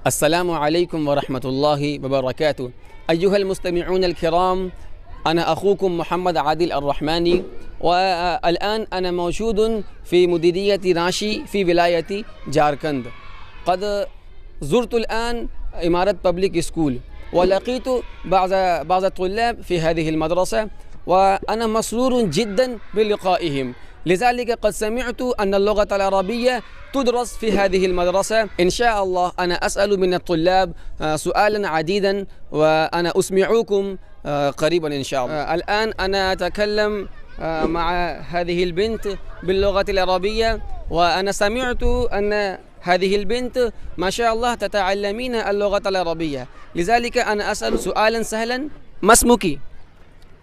अस्सलामु अलैकुम व रहमतुल्लाहि व बरकातुहू। अय्युहल मुस्तमिऊन अल किराम, अना अखूकुम मोहम्मद आदिल अर्रहमानी व अलआन अना मौजूदुन फ़ी मुदीरियति राशी फ़ी विलायति झारखंड। क़द ज़ुरतुल आन इमारत पब्लिक स्कूल व लक़ीतु बाज़ तुल्लाब फ़ी हाज़िहिल मदरसा व अना मसरूरुन जिद्दन बिलिक़ाइहिम। लिज़ालिक क़द समिअतु अन्न अल-लुग़त अल-अरबिय्या तुदरस फ़ी हाज़िहिल मदरसा। इंशाअल्लाह अना असअलु मिन अत-तुल्लाब सुआलन अदीदन व अना उसमिऊकुम क़रीबन इंशाअल्लाह। अलआन अना अतकल्लम मअ हाज़िहिल बिन्त बिल-लुग़त अल-अरबिय्या व अना समिअतु अन्न हाज़िहिल बिन्त माशाअल्लाह ततअल्लमीन अल-लुग़त अल-अरबिय्या। लिज़ालिक अना असअलु सुआलन सहलन। मा इस्मुकी?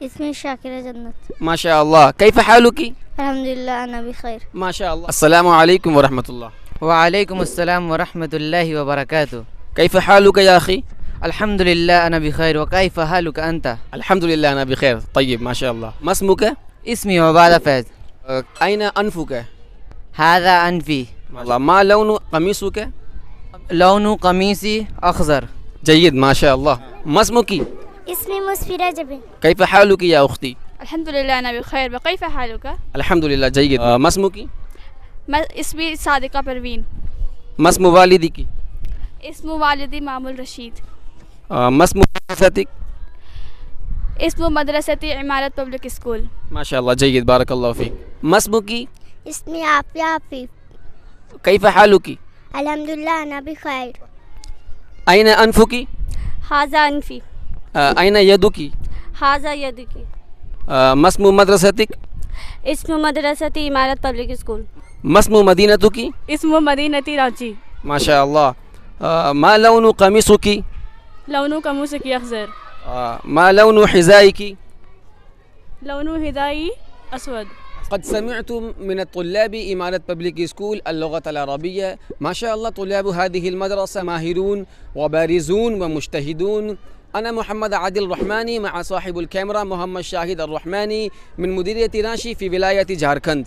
इसमें शाकिरा जन्नत। माशाअल्लाह। कैफ़ हालुकी? अल्हम्दुलिल्लाह अना बिखैर। माशाअल्लाह। अस्सलामु अलैकुम व रहमतुल्लाह। वालेकुम अस्सलाम व रहमतुल्लाहि व बरकातुहू। कैफ़ हालुका या अख़ी? अल्हम्दुलिल्लाह अना बिखैर व कैफ़ हालुका अंता? अल्हम्दुलिल्लाह अना बिखैर। तय्यब माशाअल्लाह। मा इस्मुका? इस्मी उबादा फैज़। अयना अनफुका? हाज़ा अनफ़ी। मा लौनु क़मीसुका? लौनु क़मीसी अख़ज़र। जय्यद माशाअल्लाह। मा इस्मुकी? इसमें मुस्फिरा जबे। कैफ़ हालुकी या उख्ती? अल्हम्दुलिल्लाह अना बिखैर व कैफ़ हालुका? अल्हम्दुलिल्लाह जय्यद। मा इस्मुकी? इसमी सादिका परवीन। मा इस्मु वालिदिकी? इस्मु वालिदी मामुल रशीद। मा इस्मु मदरसतिक? इस्मु मदरसती इमारत पब्लिक स्कूल। माशाअल्लाह जय्यद बारकल्लाहु फ़ीक। मा इस्मुकी? इसमें आफिया आफिफ। कैफ़ हालुकी? अल्हम्दुलिल्लाह अना बिखैर। अयना अनफुकी? हाज़ा अनफ़ी। अयना यदुकी? हाज़ा यदुकी। मा इस्मु मदरसतिक? इस्मु मदरसती इमारत पब्लिक स्कूल। मा इस्मु मदीनतुकी? इस्मु मदीनती रांची। माशाअल्लाह। मा लौनु क़मीसुकी? लौनु कमूसकी अख़ज़र। मा लौनु हिज़ाइकी? लौनु हिदाई असवद। क़द समिअतु मिन अत-तुल्लाबि इमारत पब्लिक स्कूल अल-लुग़त अल-अरबिय्या। माशाअल्लाह तुल्लाबु हाज़िहिल मदरसा माहिरून व बारिज़ून व मुज्तहिदून। अना मोहम्मद आदिल रहमानी मअ साहिबुल कैमरा मोहम्मद शाहिद अर्रहमानी मिन मुदीरियति राशी फ़ी विलायति झारखंड।